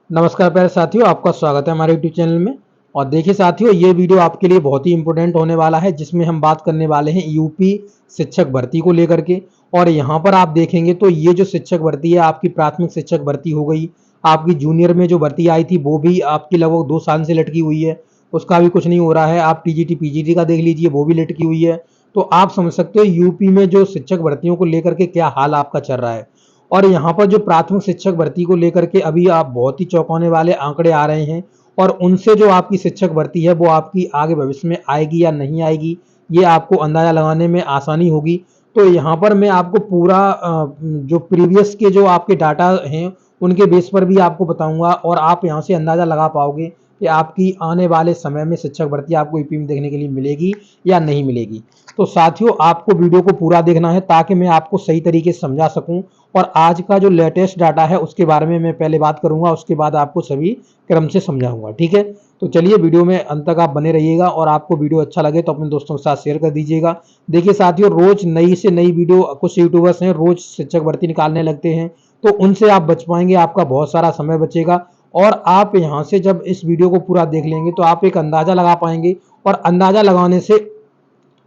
नमस्कार प्यारे साथियों, आपका स्वागत है हमारे यूट्यूब चैनल में। और देखिए साथियों, ये वीडियो आपके लिए बहुत ही इंपॉर्टेंट होने वाला है, जिसमें हम बात करने वाले हैं यूपी शिक्षक भर्ती को लेकर के। और यहाँ पर आप देखेंगे तो ये जो शिक्षक भर्ती है, आपकी प्राथमिक शिक्षक भर्ती हो गई, आपकी जूनियर में जो भर्ती आई थी वो भी आपकी लगभग 2 साल से लटकी हुई है, उसका भी कुछ नहीं हो रहा है। आप टीजीटी पीजीटी का देख लीजिए, वो भी लटकी हुई है। तो आप समझ सकते हो यूपी में जो शिक्षक भर्तियों को लेकर के क्या हाल आपका चल रहा है। और यहाँ पर जो प्राथमिक शिक्षक भर्ती को लेकर के अभी आप बहुत ही चौंकाने वाले आंकड़े आ रहे हैं, और उनसे जो आपकी शिक्षक भर्ती है वो आपकी आगे भविष्य में आएगी या नहीं आएगी, ये आपको अंदाजा लगाने में आसानी होगी। तो यहाँ पर मैं आपको पूरा जो प्रीवियस के जो आपके डाटा हैं उनके बेस पर भी आपको बताऊंगा, और आप यहाँ से अंदाजा लगा पाओगे कि आपकी आने वाले समय में शिक्षक भर्ती आपको यूपी में देखने के लिए मिलेगी या नहीं मिलेगी। तो साथियों, आपको वीडियो को पूरा देखना है ताकि मैं आपको सही तरीके से समझा सकूं। और आज का जो लेटेस्ट डाटा है उसके बारे में मैं पहले बात करूंगा, उसके बाद आपको सभी क्रम से समझाऊंगा। ठीक है, तो चलिए वीडियो में अंत तक आप बने रहिएगा, और आपको वीडियो अच्छा लगे तो अपने दोस्तों के साथ शेयर कर दीजिएगा। देखिए साथियों, रोज नई से नई वीडियो कुछ यूट्यूबर्स हैं रोज शिक्षक भर्ती निकालने लगते हैं, तो उनसे आप बच पाएंगे, आपका बहुत सारा समय बचेगा। और आप यहाँ से जब इस वीडियो को पूरा देख लेंगे तो आप एक अंदाजा लगा पाएंगे, और अंदाजा लगाने से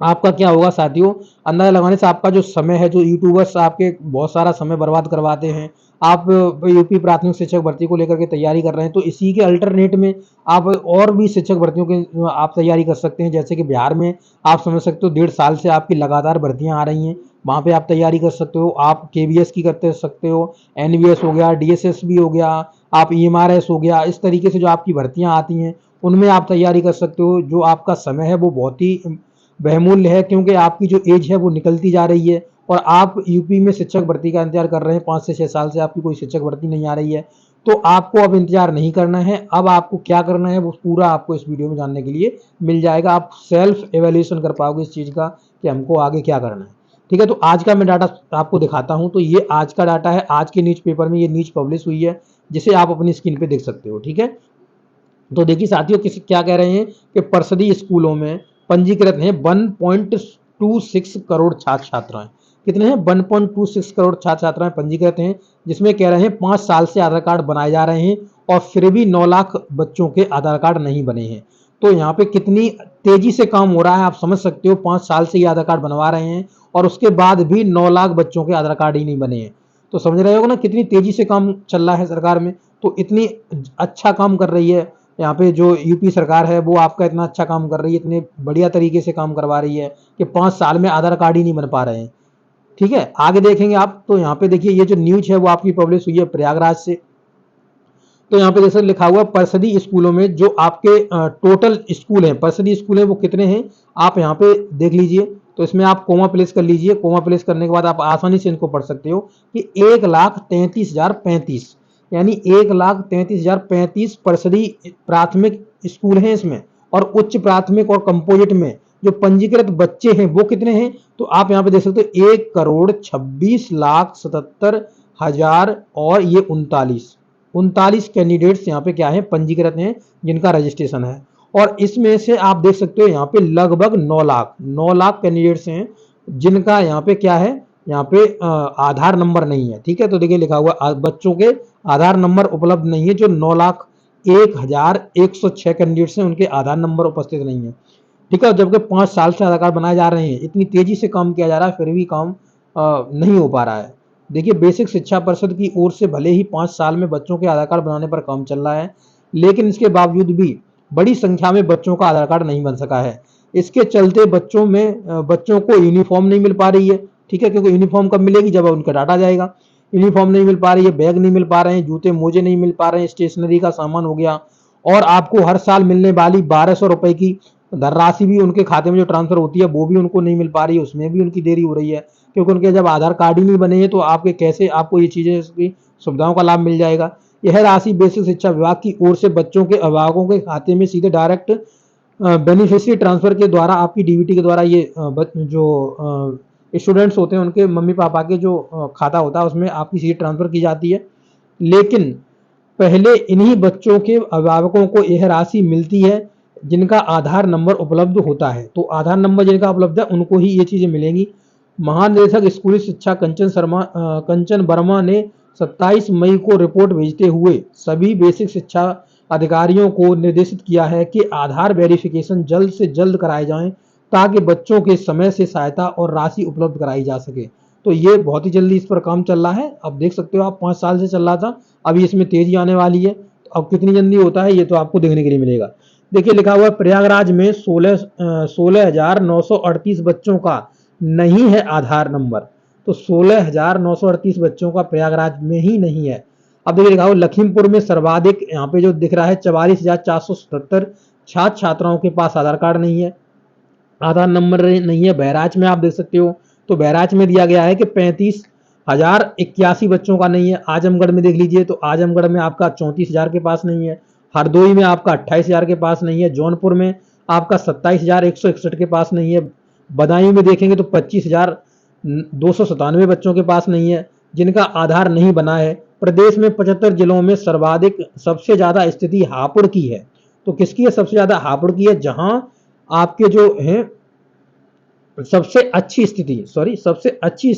आपका क्या होगा साथियों, अंदाजा लगाने से आपका जो समय है, जो यूट्यूबर्स आपके बहुत सारा समय बर्बाद करवाते हैं, आप यूपी प्राथमिक शिक्षक भर्ती को लेकर के तैयारी कर रहे हैं, तो इसी के अल्टरनेट में आप और भी शिक्षक भर्तियों की आप तैयारी कर सकते हैं। जैसे कि बिहार में आप समझ सकते हो 1.5 साल से आपकी लगातार भर्तियां आ रही हैं, वहाँ पे आप तैयारी कर सकते हो। आप केवीएस की करते सकते हो, एनवीएस हो गया, डीएसएस भी हो गया, आप ईएमआरएस हो गया, इस तरीके से जो आपकी भर्तियां आती हैं उनमें आप तैयारी कर सकते हो। जो आपका समय है वो बहुत ही बहुमूल्य है, क्योंकि आपकी जो एज है वो निकलती जा रही है, और आप यूपी में शिक्षक भर्ती का इंतजार कर रहे हैं। 5 से 6 साल से आपकी कोई शिक्षक भर्ती नहीं आ रही है, तो आपको अब इंतजार नहीं करना है। अब आपको क्या करना है वो पूरा आपको इस वीडियो में जानने के लिए मिल जाएगा। आप सेल्फ एवेल्यूशन कर पाओगे इस चीज़ का कि हमको आगे क्या करना है। ठीक है, तो आज का मैं डाटा आपको दिखाता हूं। तो ये आज का डाटा है, आज के न्यूज पेपर में ये न्यूज पब्लिश हुई है, जिसे आप अपनी स्क्रीन पे देख सकते हो। ठीक है, तो देखिए साथियों, किस क्या कह रहे हैं कि परिषदीय स्कूलों में पंजीकृत हैं 1.26 करोड़ छात्र छात्राएं। कितने हैं? 1.26 करोड़ छात्र छात्राएं पंजीकृत हैं, जिसमें कह रहे हैं 5 साल से आधार कार्ड बनाए जा रहे हैं, और फिर भी 9 लाख बच्चों के आधार कार्ड नहीं बने हैं। तो यहाँ पे कितनी तेजी से काम हो रहा है आप समझ सकते हो। 5 साल से ये आधार कार्ड बनवा रहे हैं, और उसके बाद भी 9 लाख बच्चों के आधार कार्ड ही नहीं बने हैं। तो समझ रहे हो ना कितनी तेजी से काम चल रहा है सरकार में। तो इतनी अच्छा काम कर रही है यहाँ पे जो यूपी सरकार है, वो आपका इतना अच्छा काम कर रही है, इतने बढ़िया तरीके से काम करवा रही है कि 5 साल में आधार कार्ड ही नहीं बन पा रहे हैं। ठीक है, आगे देखेंगे आप। तो यहाँ पे देखिए, ये जो न्यूज है वो आपकी पब्लिश हुई है प्रयागराज से। तो यहाँ पे जैसे लिखा हुआ परिषदीय स्कूलों में जो आपके टोटल स्कूल हैं, परिषदीय स्कूल हैं, वो कितने हैं आप यहाँ पे देख लीजिए। तो इसमें आप कोमा प्लेस कर लीजिए। कोमा प्लेस करने के बाद आप आसानी से इनको पढ़ सकते हो कि 1,33,035, यानी 1,33,035 परिषदीय प्राथमिक स्कूल हैं इसमें। और उच्च प्राथमिक और कंपोजिट में जो पंजीकृत बच्चे हैं वो कितने हैं, तो आप यहाँ पे देख सकते हो 1,26,77,000 और ये 39 कैंडिडेट्स यहाँ पे क्या है, पंजीकृत हैं, जिनका रजिस्ट्रेशन है। और इसमें से आप देख सकते हो यहाँ पे लगभग 9 लाख कैंडिडेट्स हैं, जिनका यहाँ पे क्या है, यहाँ पे आधार नंबर नहीं है। ठीक है, तो देखिए लिखा हुआ बच्चों के आधार नंबर उपलब्ध नहीं है। जो 9,01,106 कैंडिडेट्स हैं उनके आधार नंबर उपस्थित नहीं है। ठीक है, जबकि 5 साल से आधार कार्ड बनाए जा रहे हैं, इतनी तेजी से काम किया जा रहा है, फिर भी काम नहीं हो पा रहा है। देखिए, बेसिक शिक्षा परिषद की ओर से भले ही 5 साल में बच्चों के आधार कार्ड बनाने पर काम चल रहा है, लेकिन इसके बावजूद भी बड़ी संख्या में बच्चों का आधार कार्ड नहीं बन सका है। इसके चलते बच्चों को यूनिफॉर्म नहीं मिल पा रही है। ठीक है, क्योंकि यूनिफॉर्म कब मिलेगी, जब उनका डाटा जाएगा। यूनिफॉर्म नहीं मिल पा रही है, बैग नहीं मिल पा रहे हैं, जूते मोजे नहीं मिल पा रहे हैं, स्टेशनरी का सामान हो गया। और आपको हर साल मिलने वाली 1,200 रुपए की धनराशि भी उनके खाते में जो ट्रांसफर होती है वो भी उनको नहीं मिल पा रही है, उसमें भी उनकी देरी हो रही है, क्योंकि उनके जब आधार कार्ड ही नहीं बने हैं तो आपके कैसे आपको ये चीजें की सुविधाओं का लाभ मिल जाएगा। यह राशि बेसिक शिक्षा विभाग की ओर से बच्चों के अभिभावकों के खाते में सीधे डायरेक्ट बेनिफिशियरी ट्रांसफर के द्वारा, आपकी डीबीटी के द्वारा, ये जो स्टूडेंट्स होते हैं उनके मम्मी पापा के जो खाता होता है उसमें आपकी सीधे ट्रांसफर की जाती है। लेकिन पहले इन्हीं बच्चों के अभिभावकों को यह राशि मिलती है जिनका आधार नंबर उपलब्ध होता है। तो आधार नंबर जिनका उपलब्ध है उनको ही ये चीजें मिलेंगी। महानिदेशक स्कूली शिक्षा कंचन वर्मा ने 27 मई को रिपोर्ट भेजते हुए सभी बेसिक शिक्षा अधिकारियों को निर्देशित किया है कि आधार वेरिफिकेशन जल्द से जल्द कराए जाएं ताकि बच्चों के समय से सहायता और राशि उपलब्ध कराई जा सके। तो ये बहुत ही जल्दी इस पर काम चल रहा है। अब देख सकते हो आप 5 साल से चल रहा था, अभी इसमें तेजी आने वाली है। तो अब कितनी जल्दी होता है ये तो आपको देखने के लिए मिलेगा। देखिए लिखा हुआ है प्रयागराज में 16,938 बच्चों का नहीं है आधार नंबर। तो 16,938 बच्चों का प्रयागराज में ही नहीं है। अब देखिए लिखा हुआ लखीमपुर में सर्वाधिक यहाँ पे जो दिख रहा है 44,477 छात्र छात्राओं के पास आधार कार्ड नहीं है, आधार नंबर नहीं है। बहराइच में आप देख सकते हो, तो बहराइच में दिया गया है कि 35,081 बच्चों का नहीं है। आजमगढ़ में देख लीजिए, तो आजमगढ़ में आपका 34,000 के पास नहीं है। हरदोई में आपका 28,000 के पास नहीं है। जौनपुर में आपका 27,161 के पास नहीं है। बदायूं में देखेंगे तो 25,297 बच्चों के पास नहीं है जिनका आधार नहीं बना है। प्रदेश में 75 जिलों में सर्वाधिक सबसे ज्यादा स्थिति हापुड़ की है। तो किसकी है सबसे ज्यादा? हापुड़ की है, जहां आपके जो है सबसे अच्छी स्थिति जो है, सबसे अच्छी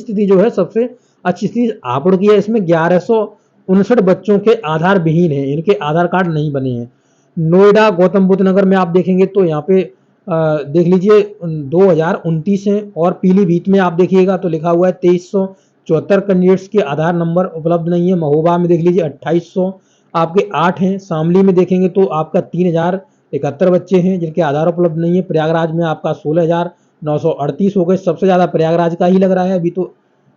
स्थिति हापुड़ की है। इसमें 1159 बच्चों के आधार विहीन है, इनके आधार कार्ड नहीं बने हैं। नोएडा गौतम बुद्ध नगर में आप देखेंगे तो यहाँ पे देख लीजिए 2029 है। और पीलीभीत में आप देखिएगा तो लिखा हुआ है 2374 कैंडिडेट्स के आधार नंबर उपलब्ध नहीं है। महोबा में देख लीजिए 2800 आपके 8 हैं। शामली में देखेंगे तो आपका 3071 बच्चे हैं जिनके आधार उपलब्ध नहीं है। प्रयागराज में आपका 16,938 हो गए। सबसे ज्यादा प्रयागराज का ही लग रहा है अभी तो।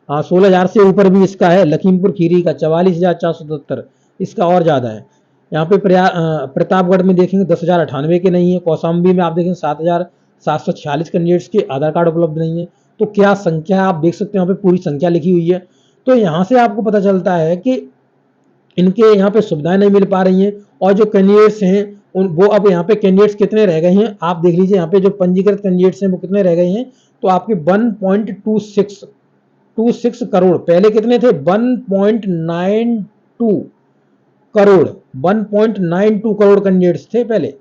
16,000 से ऊपर भी इसका है। लखीमपुर खीरी का 44,477, इसका और ज्यादा है। यहाँ पे प्रतापगढ़ में देखेंगे 10,098 के नहीं है। कौशाम्बी में आप देखेंगे 7,746 कैंडिडेट्स के आधार कार्ड उपलब्ध नहीं है। तो क्या संख्या आप देख सकते हैं, यहाँ पे पूरी संख्या लिखी हुई है। तो यहाँ से आपको पता चलता है कि इनके यहाँ पे सुविधाएं नहीं मिल पा रही हैं। और जो कैंडिडेट्स हैं वो अब यहाँ पे कैंडिडेट्स कितने रह गए हैं आप देख लीजिए। यहाँ पे जो पंजीकृत कैंडिडेट्स हैं वो कितने रह गए हैं, तो आपके 1.26 करोड़। पहले कितने थे? 1.92 करोड़ 1.92 करोड़ कैंडिडेट्स थे पहले।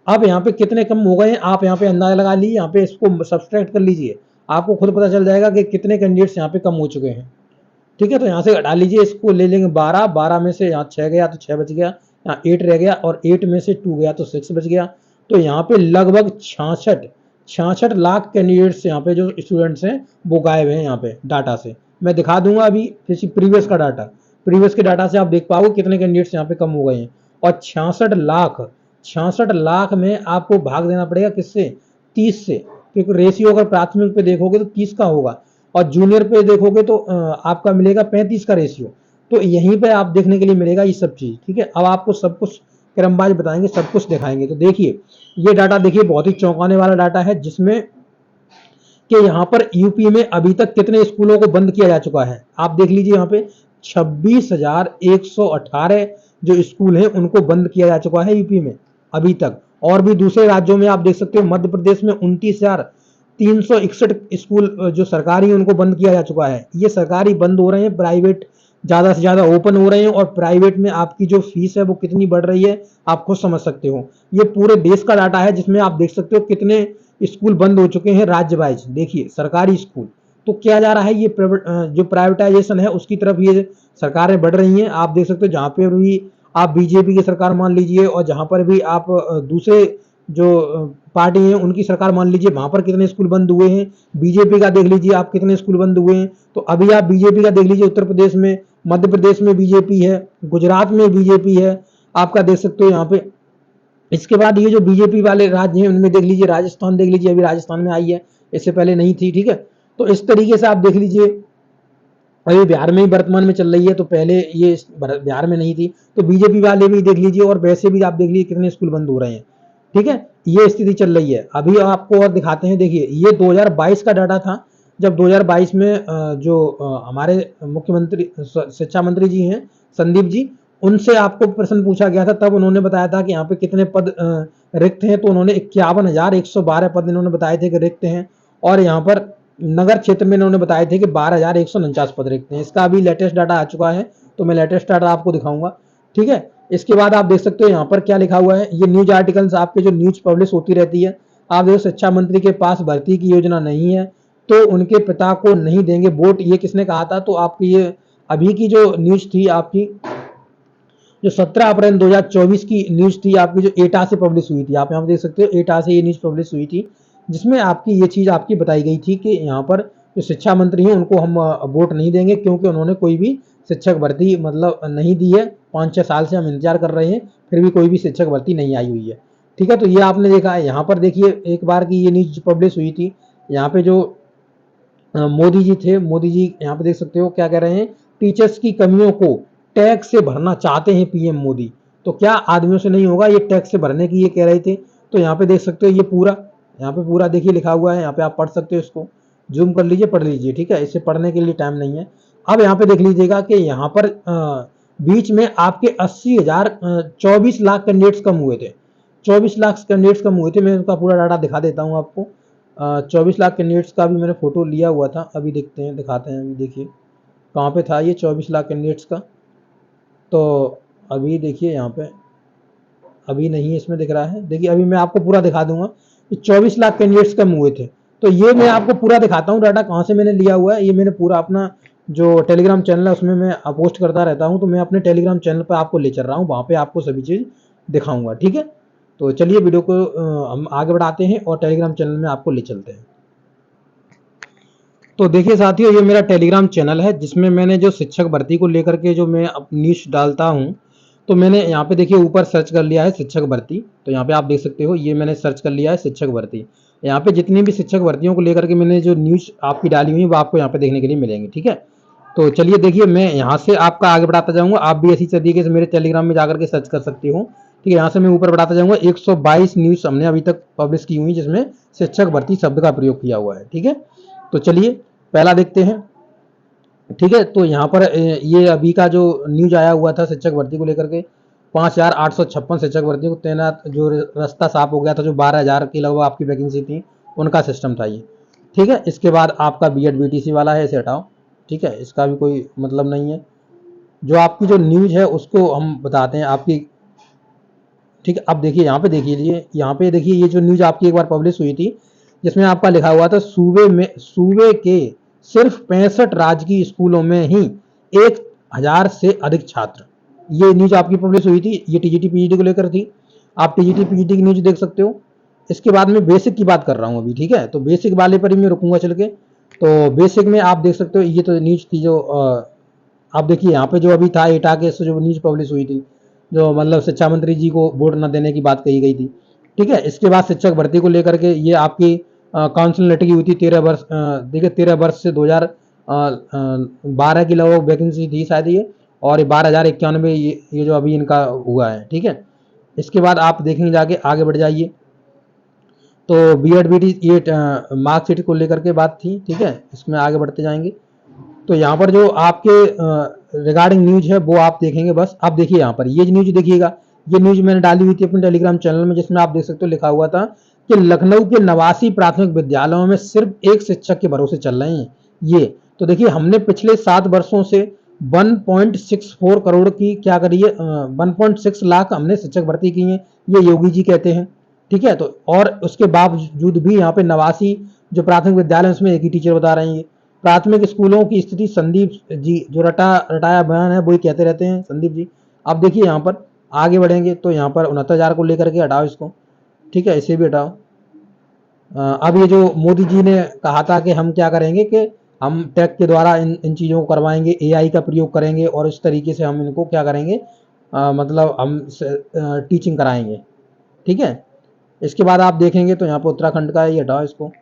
अब यहाँ पे कितने कम हो गए हैं आप यहाँ पे अंदाजा लगा लीजिए। यहाँ पे इसको सब्सट्रैक्ट कर लीजिए, आपको खुद पता चल जाएगा कि कितने कैंडिडेट्स यहाँ पे कम हो चुके हैं। ठीक है, तो यहाँ से घटा लीजिए, इसको ले लेंगे 12 में से यहाँ 6 गया तो 6 बच गया, यहाँ 8 रह गया और 8 में से 2 गया तो 6 बच गया। तो यहाँ पे लगभग 66 लाख कैंडिडेट्स यहाँ पे जो स्टूडेंट्स हैं वो गायब हैं यहाँ पे डाटा से। मैं दिखा दूंगा अभी किसी प्रीवियस के डाटा से आप देख पाओगे कितने कैंडिडेट्स यहाँ पे कम हो गए हैं। और 66 लाख में आपको भाग देना पड़ेगा किससे? 30 से, क्योंकि रेशियो अगर प्राथमिक पे देखोगे तो 30 का होगा और जूनियर पे देखोगे तो आपका मिलेगा 35 का रेशियो। तो यहीं पे आप देखने के लिए मिलेगा ये सब चीज। ठीक है, अब आपको सब कुछ क्रमवार बताएंगे, सब कुछ दिखाएंगे। तो देखिए ये डाटा देखिए बहुत ही चौंकाने वाला डाटा है, जिसमें कि यहाँ पर यूपी में अभी तक कितने स्कूलों को बंद किया जा चुका है। आप देख लीजिए यहाँ पे 26,118 जो स्कूल हैं उनको बंद किया जा चुका है यूपी में अभी तक। और भी दूसरे राज्यों में आप देख सकते हो, मध्य प्रदेश में 29,361 स्कूल जो सरकारी हैं उनको बंद किया जा चुका है। ये सरकारी बंद हो रहे हैं, प्राइवेट ज्यादा से ज्यादा ओपन हो रहे हैं। और प्राइवेट में आपकी जो फीस है वो कितनी बढ़ रही है आप खुद समझ सकते हो। ये पूरे देश का डाटा है, जिसमें आप देख सकते हो कितने स्कूल बंद हो चुके हैं राज्य वाइज। देखिए सरकारी स्कूल तो क्या जा रहा है, ये जो प्राइवेटाइजेशन है उसकी तरफ ये सरकारें बढ़ रही हैं। आप देख सकते हो जहाँ पे भी आप बीजेपी की सरकार मान लीजिए और जहाँ पर भी आप दूसरे जो पार्टी है उनकी सरकार मान लीजिए, वहां पर कितने स्कूल बंद हुए हैं। बीजेपी का देख लीजिए आप कितने स्कूल बंद हुए हैं। तो अभी आप बीजेपी का देख लीजिए, उत्तर प्रदेश में, मध्य प्रदेश में बीजेपी है, गुजरात में बीजेपी है, आपका देख सकते हो यहाँ पे। इसके बाद ये जो बीजेपी वाले राज्य हैं उनमें देख लीजिए, राजस्थान देख लीजिए, अभी राजस्थान में आई है, इससे पहले नहीं थी। ठीक है, तो इस तरीके से आप देख लीजिए, अभी बिहार में ही वर्तमान में चल रही है, तो पहले ये बिहार में नहीं थी। तो बीजेपी वाले भी देख लीजिए और वैसे भी आप देख लीजिए कितने स्कूल बंद हो रहे हैं। ठीक है, ये स्थिति चल रही है। अभी आपको और दिखाते हैं, देखिए ये 2022 का डाटा था, जब 2022 में जो हमारे मुख्यमंत्री शिक्षा मंत्री जी हैं संदीप जी, उनसे आपको प्रश्न पूछा गया था, तब उन्होंने बताया था कि यहाँ पे कितने पद रिक्त हैं। तो उन्होंने 51,112 पद इन्होंने बताए थे कि रिक्त हैं। और यहाँ पर नगर क्षेत्र में इन्होंने बताए थे कि 12,149 पद रिक्त हैं। इसका अभी लेटेस्ट डाटा आ चुका है, तो मैं लेटेस्ट डाटा आपको दिखाऊंगा। ठीक है, इसके बाद आप देख सकते हो यहाँ पर क्या लिखा हुआ है। ये न्यूज आर्टिकल्स आपके जो न्यूज पब्लिश होती रहती है। आप देखो शिक्षा मंत्री के पास भर्ती की योजना नहीं है तो उनके पिता को नहीं देंगे वोट, ये किसने कहा था? तो आपकी ये अभी की जो न्यूज थी आपकी, जो 17 अप्रैल 2024 की न्यूज थी आपकी, जो एटा से पब्लिश हुई थी, आप यहाँ पे देख सकते हो एटा से ये न्यूज पब्लिश हुई थी, जिसमें आपकी ये चीज आपकी बताई गई थी कि यहाँ पर जो शिक्षा मंत्री हैं उनको हम वोट नहीं देंगे, क्योंकि उन्होंने कोई भी शिक्षक भर्ती मतलब नहीं दी है। 5-6 साल से हम इंतजार कर रहे हैं, फिर भी कोई भी शिक्षक भर्ती नहीं आई हुई है। ठीक है, तो ये आपने देखा है। यहाँ पर देखिए एक बार की ये न्यूज पब्लिश हुई थी, यहाँ पे जो मोदी जी थे, मोदी जी यहाँ पे देख सकते हो क्या कह रहे हैं, टीचर्स की कमियों को टैक्स से भरना चाहते हैं पीएम मोदी। तो क्या आदमियों से नहीं होगा, ये टैक्स से भरने की ये कह रहे थे। तो यहाँ पे देख सकते हो ये पूरा, यहाँ पे पूरा देखिए लिखा हुआ है, यहाँ पे आप पढ़ सकते हो, इसको जूम कर लीजिए, पढ़ लीजिए। ठीक है, इसे पढ़ने के लिए टाइम नहीं है। अब यहाँ पे देख लीजिएगा कि यहाँ पर बीच में आपके 80,000 24 लाख कैंडिडेट्स कम हुए थे। 24 लाख कैंडिडेट्स कम हुए थे। मैं उसका पूरा डाटा दिखा देता हूँ आपको। 24 लाख कैंडिडेट्स का भी मैंने फोटो लिया हुआ था, अभी देखते हैं, दिखाते हैं। अभी देखिए कहाँ पे था ये 24 लाख कैंडिडेट्स का, तो अभी देखिए यहाँ पे अभी नहीं इसमें दिख रहा है। देखिए अभी मैं आपको पूरा दिखा दूंगा कि 24 लाख कैंडिडेट्स कम हुए थे। तो ये मैं आपको पूरा दिखाता हूँ डाटा कहाँ से मैंने लिया हुआ है। ये मैंने पूरा अपना जो टेलीग्राम चैनल है उसमें मैं पोस्ट करता रहता हूँ, तो मैं अपने टेलीग्राम चैनल पर आपको ले चल रहा हूँ, वहाँ पे आपको सभी चीज़ दिखाऊंगा। ठीक है, तो चलिए वीडियो को हम आगे बढ़ाते हैं और टेलीग्राम चैनल में आपको ले चलते हैं। तो देखिए साथियों, ये मेरा टेलीग्राम चैनल है, जिसमें मैंने जो शिक्षक भर्ती को लेकर के जो मैं न्यूज डालता हूँ, तो मैंने यहाँ पे देखिए ऊपर सर्च कर लिया है शिक्षक भर्ती। तो यहाँ पे आप देख सकते हो, ये मैंने सर्च कर लिया है शिक्षक भर्ती। यहाँ पे जितनी भी शिक्षक भर्तियों को लेकर के मैंने जो न्यूज आपकी डाली हुई है वो आपको यहाँ पे देखने के लिए मिलेंगी। ठीक है, तो चलिए देखिए, मैं यहाँ से आपका आगे बढ़ाता जाऊँगा। आप भी इसी तरीके से मेरे टेलीग्राम में जाकर के सर्च कर सकते हो। ठीक है, यहाँ से मैं ऊपर बढ़ाता जाऊँगा। 122 न्यूज हमने अभी तक पब्लिश की हुई, जिसमें शिक्षक भर्ती शब्द का प्रयोग किया हुआ है। ठीक है, तो चलिए पहला देखते हैं। ठीक है, तो यहाँ पर ये अभी का जो न्यूज आया हुआ था शिक्षक भर्ती को लेकर के, 5,856 शिक्षक भर्ती को तैनात, जो रास्ता साफ हो गया था, जो 12,000 के लगभग आपकी वैकेंसी थी, उनका सिस्टम था ये। ठीक है, इसके बाद आपका बीएड बीटीसी वाला है, इसे हटाओ। ठीक है, इसका भी कोई मतलब नहीं है। जो आपकी जो न्यूज है उसको हम बताते हैं आपकी। ठीक है, अब देखिए यहाँ पे देखिए, यहाँ पे देखिए ये जो न्यूज आपकी एक बार पब्लिश हुई थी, जिसमें आपका लिखा हुआ था सूबे के सिर्फ 65 राजकीय स्कूलों में ही 1,000 से अधिक छात्र। ये न्यूज आपकी पब्लिश हुई थी, ये टीजीटी पीजीटी को लेकर थी। आप टीजीटी पीजीटी की न्यूज देख सकते हो। इसके बाद में बेसिक की बात कर रहा हूँ अभी। ठीक है, तो बेसिक वाले पर ही मैं रुकूंगा चल के। तो बेसिक में आप देख सकते हो, ये तो न्यूज थी जो आप देखिए यहाँ पे जो अभी था एटा के जो न्यूज पब्लिश हुई थी, जो मतलब शिक्षा मंत्री जी को वोट न देने की बात कही गई थी। ठीक है, इसके बाद शिक्षक भर्ती को लेकर के ये आपकी काउंसिल लटकी हुई थी 13 वर्ष। देखिए 13 वर्ष से 2012 की लगभग वैकेंसी थी शायद ये, और 12,091 ये जो अभी इनका हुआ है। ठीक है, इसके बाद आप देखेंगे जाके आगे बढ़ जाइए, तो बीएड बीटी ये मार्कशीट को लेकर के बात थी। ठीक है, इसमें आगे बढ़ते जाएंगे। तो यहाँ पर जो आपके रिगार्डिंग न्यूज है वो आप देखेंगे। बस आप देखिए यहाँ पर ये न्यूज देखिएगा, ये न्यूज मैंने डाली हुई थी अपने टेलीग्राम चैनल में, जिसमें आप देख सकते हो लिखा हुआ था कि लखनऊ के 89 प्राथमिक विद्यालयों में सिर्फ एक शिक्षक के भरोसे चल रहे हैं ये। तो देखिए हमने पिछले 7 वर्षों से 1.64 करोड़ की क्या करी है, 1.6 लाख हमने शिक्षक भर्ती की है, ये योगी जी कहते हैं। ठीक है, तो और उसके बावजूद भी यहाँ पे 89 जो प्राथमिक विद्यालय उसमें एक ही टीचर बता रहे हैं। प्राथमिक स्कूलों की स्थिति संदीप जी जो रटाया बयान है वही कहते रहते हैं, संदीप जी। अब देखिए यहाँ पर आगे बढ़ेंगे, तो यहाँ पर 69,000 को लेकर के हटाओ इसको। ठीक है, इसे भी हटाओ। अब ये जो मोदी जी ने कहा था कि हम क्या करेंगे कि हम टेक के द्वारा इन चीज़ों को करवाएंगे, एआई का प्रयोग करेंगे और इस तरीके से हम इनको क्या करेंगे, मतलब हम टीचिंग कराएंगे। ठीक है, इसके बाद आप देखेंगे तो यहाँ पर उत्तराखंड का, ये हटाओ इसको।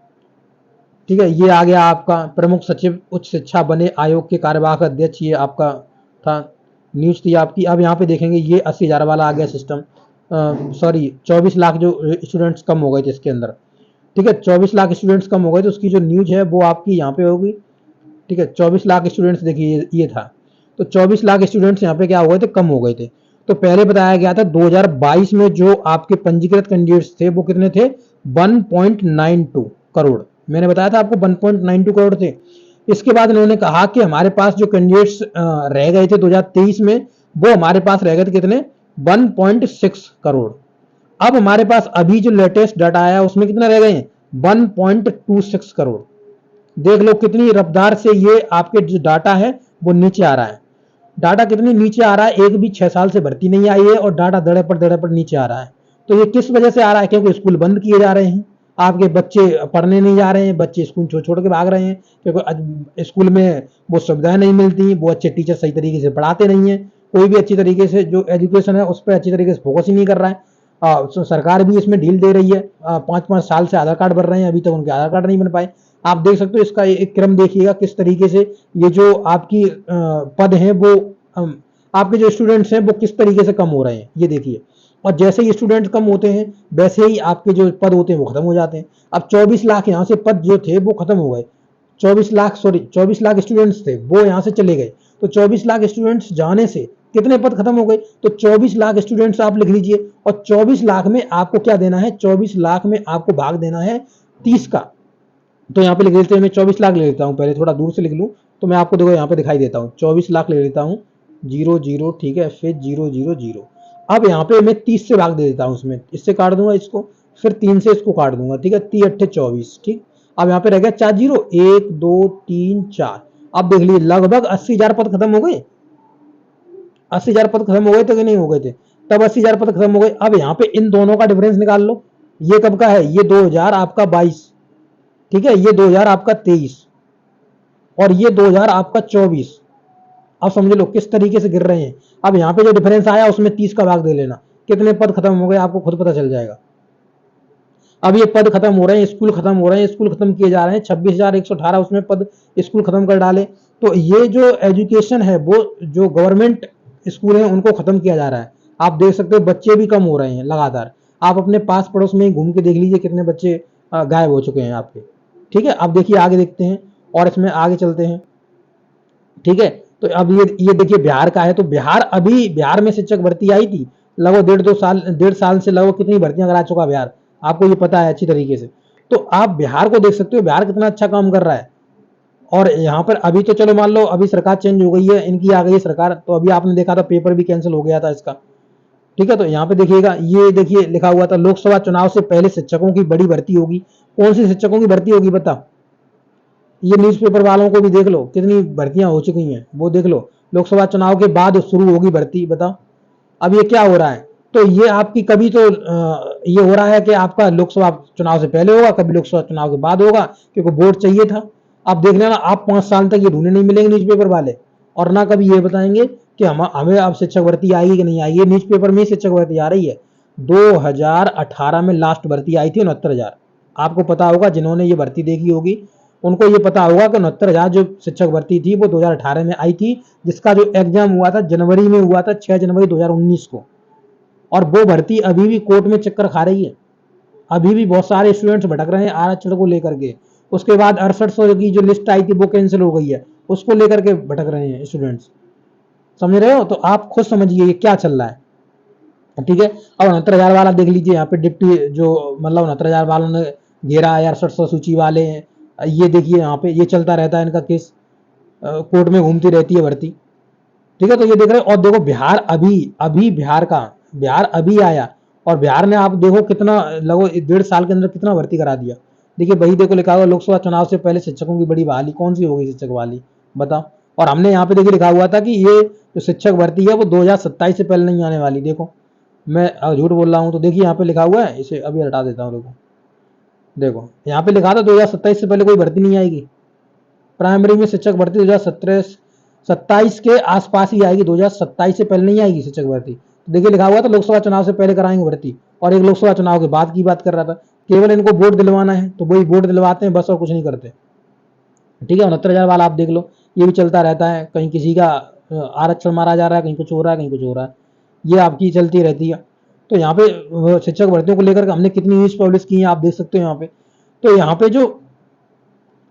ठीक है, ये आ गया आपका प्रमुख सचिव उच्च शिक्षा बने आयोग के कार्यवाहक अध्यक्ष, ये आपका था, न्यूज थी आपकी। अब यहाँ पे देखेंगे ये 80,000 वाला आ गया सिस्टम, सॉरी 24 लाख जो स्टूडेंट्स कम हो गए थे इसके अंदर। ठीक है, 24 लाख स्टूडेंट्स कम हो गए, तो उसकी जो न्यूज है वो आपकी यहाँ पे होगी। ठीक है, 24 लाख स्टूडेंट्स देखिए ये था, तो 24 लाख स्टूडेंट्स यहाँ पे क्या हो गए थे, कम हो गए थे। तो पहले बताया गया था 2022 में जो आपके पंजीकृत कैंडिडेट्स थे वो कितने थे, 1.92 करोड़। मैंने बताया था आपको 1.92 करोड़ थे। इसके बाद इन्होंने कहा कि हमारे पास जो कैंडिडेट्स रह गए थे 2023 में, वो हमारे पास रह गए थे कितने, 1.6 करोड़। अब हमारे पास अभी जो लेटेस्ट डाटा आया उसमें कितना रह गए हैं, 1.26 करोड़। देख लो कितनी रफ्तार से ये आपके जो डाटा है वो नीचे आ रहा है। डाटा कितनी नीचे आ रहा है, एक भी 6 साल से भर्ती नहीं आई है और डाटा दड़े पर नीचे आ रहा है। तो ये किस वजह से आ रहा है, क्योंकि स्कूल बंद किए जा रहे हैं, आपके बच्चे पढ़ने नहीं जा रहे हैं, बच्चे स्कूल छोड़ छोड़ के भाग रहे हैं, क्योंकि स्कूल में वो सुविधाएं नहीं मिलती, वो अच्छे टीचर सही तरीके से पढ़ाते नहीं है, कोई भी अच्छी तरीके से जो एजुकेशन है उस पर अच्छी तरीके से फोकस ही नहीं कर रहा है। सरकार भी इसमें ढील दे रही है। 5-5 साल से आधार कार्ड बन रहे हैं, अभी तक उनके आधार कार्ड नहीं बन पाए। आप देख सकते हो इसका एक क्रम देखिएगा किस तरीके से ये जो आपकी पद हैं वो आपके जो स्टूडेंट्स हैं वो किस तरीके से कम हो रहे हैं, ये देखिए। और जैसे ही स्टूडेंट कम होते हैं वैसे ही आपके जो पद होते हैं वो खत्म हो जाते हैं। अब 24 लाख यहाँ से पद जो थे वो खत्म हो गए, 24 लाख स्टूडेंट्स थे वो यहाँ से चले गए। तो 24 लाख स्टूडेंट्स जाने से कितने पद खत्म हो गए, तो 24 लाख स्टूडेंट्स आप लिख लीजिए। और 24 लाख में आपको क्या देना है, 24 लाख में आपको भाग देना है 30 का। तो यहाँ पे लिख लेते हैं, मैं 24 लाख ले लेता हूँ, पहले थोड़ा दूर से लिख लूँ तो मैं आपको देखो यहाँ पे दिखाई देता हूँ। 24 लाख ले लेता हूँ, 0 ठीक है, फिर 0 अब यहाँ पे मैं 30 से भाग दे देता हूँ, उसमें इससे काट दूंगा इसको, फिर 3 से इसको काट दूंगा, ठीक है, 3×8 = 24, ठीक। अब यहाँ पे रह गया 4 जीरो, 1 2 3 4। अब देख लीजिए लगभग 80,000 पद खत्म हो गए। 80,000 पद खत्म हो गए थे कि नहीं हो गए थे, तब 80,000 पद खत्म हो गए। अब यहाँ पे इन दोनों का डिफरेंस निकाल लो, ये कब का है, ये 2000 आपका 22, ठीक है, ये 2000 आपका 23 और ये 2000 आपका 24। अब समझ लो किस तरीके से गिर रहे हैं। अब यहाँ पे जो डिफरेंस आया उसमें 30 का भाग दे लेना, कितने पद खत्म हो गए आपको खुद पता चल जाएगा। अब ये पद खत्म हो रहे हैं, स्कूल खत्म हो रहे हैं, स्कूल खत्म किए जा रहे हैं, 26,118 उसमें पद स्कूल खत्म कर डाले। तो ये जो एजुकेशन है वो जो गवर्नमेंट स्कूल है उनको खत्म किया जा रहा है। आप देख सकते हो बच्चे भी कम हो रहे हैं लगातार। आप अपने पास पड़ोस में घूम के देख लीजिए कितने बच्चे गायब हो चुके हैं आपके, ठीक है। अब देखिए आगे देखते हैं और इसमें आगे चलते हैं, ठीक है। तो अब ये देखिए बिहार का है, तो बिहार में शिक्षक भर्ती आई थी लगभग 1.5 साल से लगभग कितनी भर्तियां करा चुका बिहार, आपको ये पता है अच्छी तरीके से। तो आप बिहार को देख सकते हो, बिहार कितना अच्छा काम कर रहा है। और यहाँ पर अभी तो चलो मान लो अभी सरकार चेंज हो गई है, इनकी आ गई है सरकार, तो अभी आपने देखा था पेपर भी कैंसिल हो गया था इसका, ठीक है। तो यहाँ पे देखिएगा, ये देखिए लिखा हुआ था लोकसभा चुनाव से पहले शिक्षकों की बड़ी भर्ती होगी। कौन सी शिक्षकों की भर्ती होगी बता, ये न्यूज़पेपर वालों को भी देख लो कितनी भर्तियां हो चुकी हैं, वो देख लो। लोकसभा चुनाव के बाद शुरू होगी भर्ती, बताओ। अब ये क्या हो रहा है, तो ये आपकी कभी तो ये हो रहा है कि आपका लोकसभा चुनाव से पहले होगा, कभी लोकसभा चुनाव के बाद होगा, क्योंकि वोट चाहिए था। अब देख लेना आप 5 साल तक ये ढूंढने नहीं मिलेंगे न्यूज़पेपर वाले, और ना कभी ये बताएंगे कि हमें अब शिक्षक भर्ती आएगी कि नहीं आएगी। न्यूज़पेपर में शिक्षक भर्ती आ रही है। 2018 में लास्ट भर्ती आई थी 69,000। आपको पता होगा, जिन्होंने ये भर्ती देखी होगी उनको ये पता होगा कि 69,000 जो शिक्षक भर्ती थी वो 2018 में आई थी, जिसका जो एग्जाम हुआ था जनवरी में हुआ था, 6 जनवरी 2019 को। और वो भर्ती अभी भी कोर्ट में चक्कर खा रही है, अभी भी बहुत सारे स्टूडेंट्स भटक रहे हैं आरक्षण को लेकर के। उसके बाद 6800 की जो लिस्ट आई थी वो कैंसिल हो गई है, उसको लेकर के भटक रहे हैं स्टूडेंट्स, समझ रहे हो। तो आप खुद समझिए ये क्या चल रहा है, ठीक है। अब 69,000 वाला देख लीजिए, यहाँ पे डिप्टी जो मतलब 69,000 वालों ने घेरा है, 6800 सूची वाले हैं। ये देखिए यहाँ पे ये चलता रहता है इनका केस, कोर्ट में घूमती रहती है भर्ती, ठीक है। तो ये देख रहे हैं। और देखो बिहार अभी बिहार अभी आया, और बिहार ने आप देखो कितना लगभग 1.5 साल के अंदर कितना भर्ती करा दिया। देखिए वही देखो लिखा हुआ लोकसभा चुनाव से पहले शिक्षकों की बड़ी बहाली, कौन सी होगी शिक्षक बहाली, बताओ। और हमने यहाँ पे देखिए लिखा हुआ था कि ये जो शिक्षक भर्ती है वो 2027 से पहले नहीं आने वाली। देखो मैं झूठ बोल रहा हूँ, तो देखिए यहाँ पे लिखा हुआ है, इसे अभी हटा देता हूँ। देखो यहाँ पे लिखा था 2027 से पहले कोई भर्ती नहीं आएगी। प्राइमरी में शिक्षक भर्ती 2027 के आसपास ही आएगी, 2027 से पहले नहीं आएगी शिक्षक भर्ती। तो देखिए लिखा हुआ था लोकसभा चुनाव से पहले कराएंगे भर्ती, और एक लोकसभा चुनाव के बाद की बात कर रहा था। केवल इनको वोट दिलवाना है तो वही वोट दिलवाते हैं बस, और कुछ नहीं करते, ठीक है। 69,000 वाला आप देख लो, ये भी चलता रहता है, कहीं किसी का आरक्षण मारा जा रहा है, कहीं कुछ हो रहा है, कहीं कुछ हो रहा है, ये आपकी चलती रहती है। तो यहाँ पे शिक्षक भर्तियों को लेकर हमने कितनी न्यूज पब्लिश की है आप देख सकते हो यहाँ पे। तो यहाँ पे जो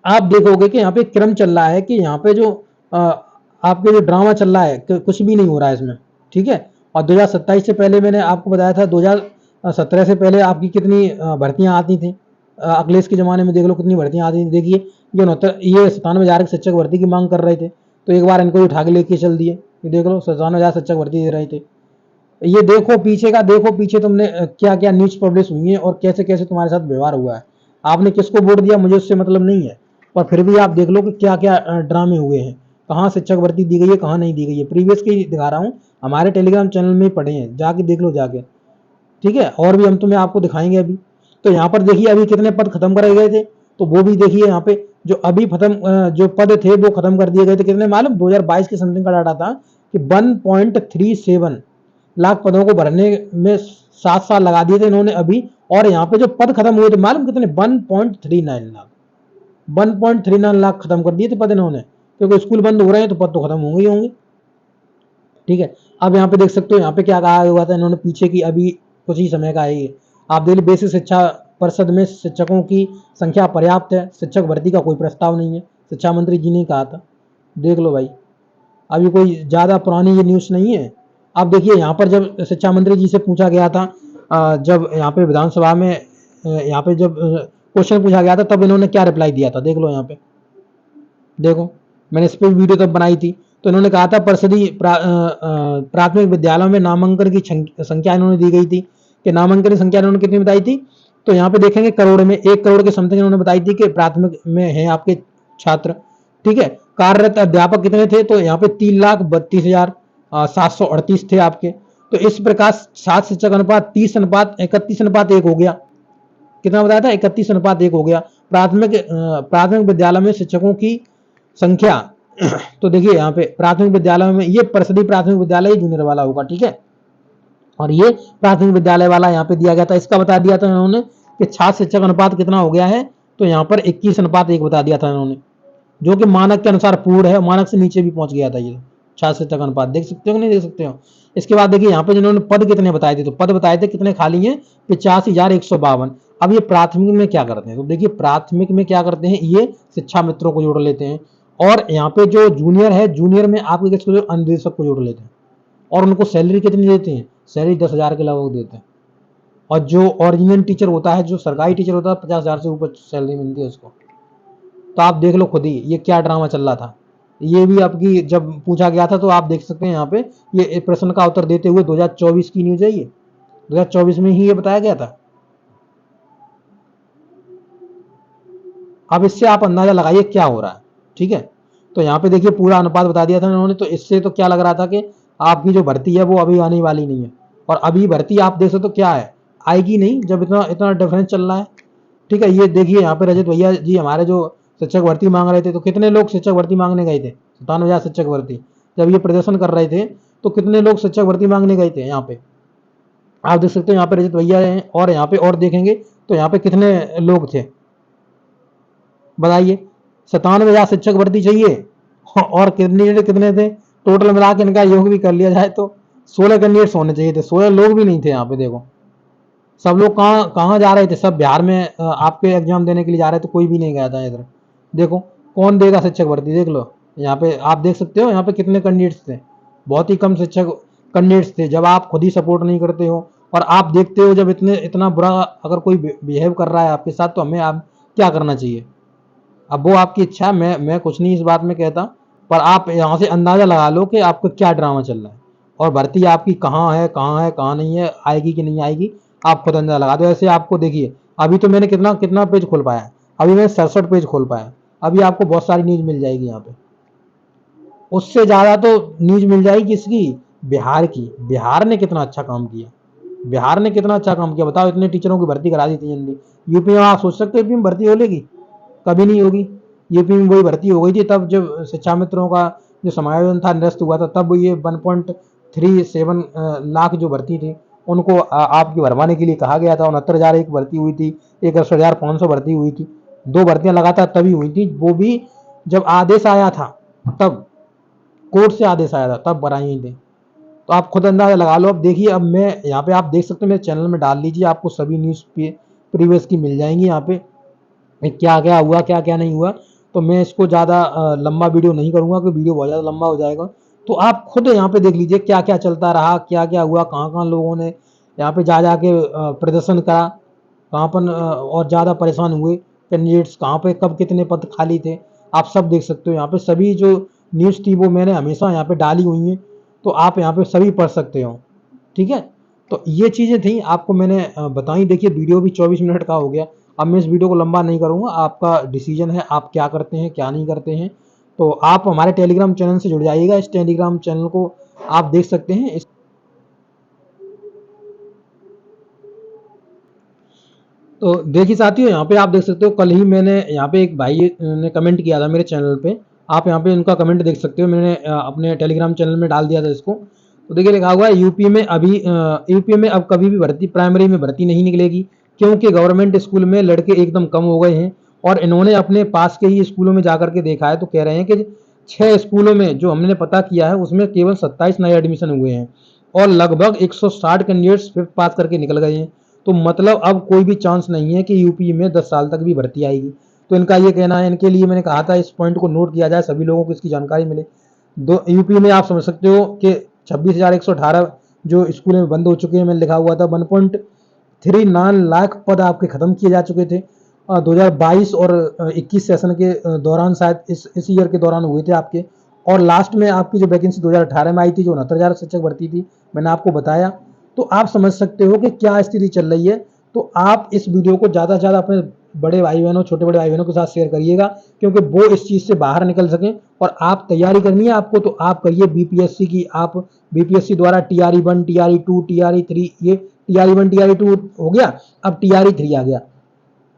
आप देखोगे कि यहाँ पे क्रम चल रहा है कि यहाँ पे जो आपके जो ड्रामा चल रहा है कुछ भी नहीं हो रहा है इसमें, ठीक है। और 2027 से पहले मैंने आपको बताया था, 2017 से पहले आपकी कितनी भर्तियां आती थी। अखिलेश के जमाने में देख लो कितनी भर्तियां आती थी। देखिए ये 97,000 की शिक्षक भर्ती की मांग कर रहे थे, तो एक बार इनको उठा के लेके चल दिए। ये देख लो 97,000 शिक्षक भर्ती दे रहे थे। ये देखो पीछे का, देखो पीछे तुमने क्या क्या न्यूज पब्लिश हुई है और कैसे कैसे तुम्हारे साथ व्यवहार हुआ है। आपने किसको वोट दिया मुझे उससे मतलब नहीं है, और फिर भी आप देख लो कि क्या क्या ड्रामे हुए हैं। कहाँ शिक्षक भर्ती दी गई है, कहाँ नहीं दी गई है। प्रीवियस की दिखा रहा हूँ, हमारे टेलीग्राम चैनल में पढ़े हैं, जाके देख लो जाके, ठीक है। और भी हम तुम्हें आपको दिखाएंगे अभी। तो यहाँ पर देखिए अभी कितने पद खत्म कराए गए थे, तो वो भी देखिए यहाँ पे जो अभी खत्म जो पद थे वो खत्म कर दिए गए थे। कितने मालूम, 2022 के समथिंग का डाटा था कि 1.37 लाख पदों को भरने में 7 साल लगा दिए थे इन्होंने अभी। और यहाँ पे जो पद खत्म हुए थे मालूम कितने, 1.39 लाख, 1.39 लाख खत्म कर दिए थे पद इन्होंने, क्योंकि स्कूल बंद हो रहे हैं तो पद तो खत्म होंगे ही होंगे, ठीक है। अब यहाँ पे देख सकते हो यहाँ पे क्या कहा हुआ था इन्होंने पीछे की, अभी कुछ ही समय का है ये। आप देख लीजिए, बेसिक शिक्षा परिषद में शिक्षकों की संख्या पर्याप्त है, शिक्षक भर्ती का कोई प्रस्ताव नहीं है, शिक्षा मंत्री जी ने कहा था। देख लो भाई, अभी कोई ज़्यादा पुरानी ये न्यूज़ नहीं है। अब देखिए यहाँ पर जब शिक्षा मंत्री जी से पूछा गया था, जब यहाँ पे विधानसभा में यहाँ पे जब क्वेश्चन पूछा गया था, तब इन्होंने क्या रिप्लाई दिया था, देख लो यहाँ पे। देखो, मैंने इस पर वीडियो तब बनाई थी। तो इन्होंने कहा था परिषदीय प्राथमिक विद्यालयों में नामांकन की संख्या इन्होंने दी गई थी, कि नामांकन की संख्या इन्होंने कितनी बताई थी, तो यहाँ पे देखेंगे करोड़ में, 1 करोड़ के समथिंग इन्होंने बताई थी कि प्राथमिक में हैं आपके छात्र, ठीक है। कार्यरत अध्यापक कितने थे, तो यहाँ पे 3,32,738 थे आपके। तो इस प्रकार 7 शिक्षक अनुपात 30:31:1 हो गया। कितना बताया था, 31:1 हो गया। प्राथमिक विद्यालय में शिक्षकों की संख्या तो देखिए यहाँ पे प्राथमिक विद्यालय में, ये परिषदीय प्राथमिक विद्यालय जूनियर वाला होगा, ठीक है। और ये प्राथमिक विद्यालय वाला यहाँ पे दिया गया था, इसका बता दिया था इन्होंने कि छात्र शिक्षक अनुपात कितना हो गया है, तो यहाँ पर 21:1 बता दिया था इन्होंने, जो कि मानक के अनुसार पूर्ण है, मानक से नीचे भी पहुंच गया था ये छात्र शिक्षक अनुपात। देख सकते हो कि नहीं देख सकते हो। इसके बाद देखिए यहाँ पे जिन्होंने पद कितने बताए थे, तो पद बताए थे कितने खाली हैं, 85,152। अब ये प्राथमिक में क्या करते हैं, तो देखिए प्राथमिक में क्या करते हैं, ये शिक्षा मित्रों को जोड़ लेते हैं। और यहाँ पे जो जूनियर है, जूनियर में आपके किसको, जो अनुदेशक को जोड़ लेते हैं। और उनको सैलरी कितनी देते हैं, सैलरी 10,000 के लगभग देते हैं। और जो ओरिजिनल टीचर होता है, जो सरकारी टीचर होता है, 50,000 से ऊपर सैलरी मिलती है उसको। तो आप देख लो खुद ही ये क्या ड्रामा चल रहा था। ये भी आपकी जब पूछा गया था, तो आप देख सकते हैं यहाँ पे ये प्रश्न का उत्तर देते हुए 2024 की न्यूज है ये, 2024 में ही ये बताया गया था। अब इससे आप अंदाजा लगाइए क्या हो रहा है, ठीक है। तो यहाँ पे देखिए पूरा अनुपात बता दिया था इन्होंने। तो इससे तो क्या लग रहा था कि आपकी जो भर्ती है वो अभी आने वाली नहीं है। और अभी भर्ती आप देख सकते हो क्या है, आएगी नहीं, जब इतना इतना डिफरेंस चल रहा है, ठीक है। ये देखिए यहाँ पे रजत भैया जी हमारे जो शिक्षक भर्ती मांग रहे थे, तो कितने लोग शिक्षक भर्ती मांगने गए थे, 57,000 शिक्षक भर्ती। जब ये प्रदर्शन कर रहे थे तो कितने लोग शिक्षक भर्ती मांगने गए थे, यहाँ पे आप देख सकते हो। यहाँ पे रजत भैया हैं, और यहाँ पे और देखेंगे तो यहाँ पे कितने लोग थे, बताइए। 97,000 शिक्षक भर्ती चाहिए, और कैंडिडेट कितने थे, टोटल मिला के इनका योग भी कर लिया जाए तो 16 कैंडिडेट्स होने चाहिए थे, 16 लोग भी नहीं थे यहाँ पे। देखो सब लोग कहाँ कहाँ जा रहे थे, सब बिहार में आपके एग्जाम देने के लिए जा रहे थे, कोई भी नहीं गया था इधर। देखो कौन देगा शिक्षक भर्ती, देख लो यहाँ पे आप देख सकते हो यहाँ पे कितने कैंडिडेट्स थे, बहुत ही कम शिक्षक कैंडिडेट्स थे। जब आप खुद ही सपोर्ट नहीं करते हो और आप देखते हो जब इतना बुरा अगर कोई बिहेव कर रहा है आपके साथ, तो हमें आप क्या करना चाहिए। अब वो आपकी इच्छा है, मैं कुछ नहीं इस बात में कहता, पर आप यहाँ से अंदाजा लगा लो कि आपका क्या ड्रामा चल रहा है, और भर्ती आपकी कहाँ है कहाँ है कहाँ नहीं है, आएगी कि नहीं आएगी, आप खुद अंदाजा लगा दो। ऐसे आपको देखिए अभी तो मैंने कितना कितना पेज खोल पाया, अभी मैंने 67 पेज खोल पाया। अभी आपको बहुत सारी न्यूज मिल जाएगी यहाँ पे, उससे ज्यादा तो न्यूज मिल जाएगी किसकी, बिहार की। बिहार ने कितना अच्छा काम किया, बिहार ने कितना अच्छा काम किया, बताओ। इतने टीचरों की भर्ती करा दी थी जल्दी। यूपी में आप सोच सकते हो यूपी में भर्ती हो लेगी, कभी नहीं होगी। यूपी में वही भर्ती हो गई थी तब जब शिक्षा मित्रों का जो समायोजन था, निरस्त हुआ था, तब ये 1.37 लाख जो भर्ती थी उनको आपकी भरवाने के लिए कहा गया था। 69,000 एक भर्ती हुई थी, 61,500 भर्ती हुई थी, 2 भर्तियां लगातार तभी हुई थी, वो भी जब आदेश आया था, तब कोर्ट से आदेश आया था तब बनाई थी। तो आप खुद अंदाजा लगा लो। अब देखिए, अब मैं यहाँ पे आप देख सकते हो, मेरे चैनल में डाल लीजिए, आपको सभी न्यूज़ प्रीवियस की मिल जाएंगी यहाँ पे, क्या क्या हुआ क्या क्या नहीं हुआ। तो मैं इसको ज़्यादा लंबा वीडियो नहीं करूँगा, क्योंकि वीडियो बहुत ज़्यादा लंबा हो जाएगा। तो आप खुद यहाँ पे देख लीजिए क्या क्या चलता रहा, क्या क्या हुआ, कहाँ कहाँ लोगों ने यहाँ पे जा के प्रदर्शन करा, कहाँ पर और ज़्यादा परेशान हुए कैंडिडेट्स, कहाँ पे कब कितने पद खाली थे, आप सब देख सकते हो। यहाँ पे सभी जो न्यूज़ थी वो मैंने हमेशा यहाँ पे डाली हुई हैं, तो आप यहाँ पे सभी पढ़ सकते हो, ठीक है। तो ये चीज़ें थी आपको मैंने बताई। देखिए वीडियो भी 24 मिनट का हो गया। अब मैं इस वीडियो को लंबा नहीं करूँगा, आपका डिसीजन है, आप क्या करते हैं क्या नहीं करते हैं। तो आप हमारे टेलीग्राम चैनल से जुड़ जाइएगा। इस टेलीग्राम चैनल को आप देख सकते हैं। तो देखिए साथियों, यहाँ पे आप देख सकते हो, कल ही मैंने यहाँ पे एक भाई ने कमेंट किया था मेरे चैनल पे। आप यहाँ पे उनका कमेंट देख सकते हो, मैंने अपने टेलीग्राम चैनल में डाल दिया था इसको। तो देखिए लिखा हुआ है, यूपी में अब कभी भी भर्ती प्राइमरी में भर्ती नहीं निकलेगी, क्योंकि गवर्नमेंट स्कूल में लड़के एकदम कम हो गए हैं। और इन्होंने अपने पास के ही स्कूलों में जाकर के देखा है, तो कह रहे हैं कि 6 स्कूलों में जो हमने पता किया है उसमें केवल 27 नए एडमिशन हुए हैं और लगभग 160 कैंडिडेट्स 5th पास करके निकल गए हैं। तो मतलब अब कोई भी चांस नहीं है कि यूपी में 10 साल तक भी भर्ती आएगी। तो इनका ये कहना है, इनके लिए मैंने कहा था इस पॉइंट को नोट किया जाए, सभी लोगों को इसकी जानकारी मिले। यूपी में आप समझ सकते हो कि 26,118 जो स्कूल में बंद हो चुके हैं। मैंने लिखा हुआ था 1.39 लाख पद आपके खत्म किए जा चुके थे 2022 और 21 सेशन के दौरान, शायद इस ईयर के दौरान हुए थे आपके। और लास्ट में आपकी जो वैकेंसी 2018 में आई थी, जो 69,000 शिक्षक भर्ती थी, मैंने आपको बताया। तो आप समझ सकते हो कि क्या स्थिति चल रही है। तो आप इस वीडियो को ज़्यादा से ज़्यादा अपने बड़े भाई बहनों, छोटे बड़े भाई बहनों के साथ शेयर करिएगा, क्योंकि वो इस चीज़ से बाहर निकल सकें। और आप तैयारी करनी है आपको, तो आप करिए बीपीएससी की। आप बीपीएससी द्वारा TRE 1, TRE 2, TRE 3, ये TRE 1 TRE 2 हो गया, अब TRE 3 आ गया।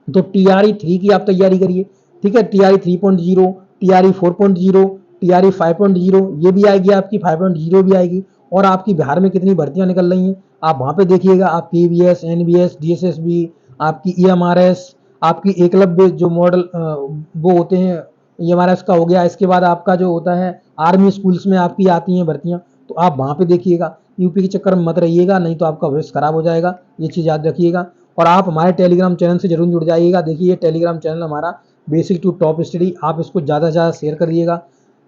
तो TRE 3 की आप तैयारी करिए, ठीक है। TRE 3.0, TRE 4.0, TRE 5.0 ये भी आएगी, आपकी 5.0 भी आएगी। और आपकी बिहार में कितनी भर्तियां निकल रही हैं आप वहां पे देखिएगा। आप KVS, NVS, DSSB, आपकी EMRS, आपकी एकलव्य जो मॉडल वो होते हैं, EMRS का हो गया। इसके बाद आपका जो होता है आर्मी स्कूल्स में आपकी आती हैं भर्तियां, तो आप वहां पे देखिएगा। यूपी के चक्कर में मत रहिएगा, नहीं तो आपका भविष्य खराब हो जाएगा, ये चीज़ याद रखिएगा। और आप हमारे टेलीग्राम चैनल से जरूर जुड़ जाइएगा। देखिए ये टेलीग्राम चैनल हमारा बेसिक टू टॉप स्टडी, आप इसको ज़्यादा से ज़्यादा शेयर करिएगा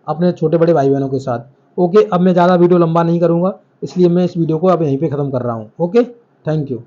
अपने छोटे बड़े भाई बहनों के साथ। ओके, अब मैं ज़्यादा वीडियो लंबा नहीं करूँगा, इसलिए मैं इस वीडियो को अब यहीं पे ख़त्म कर रहा हूँ। Okay, thank you.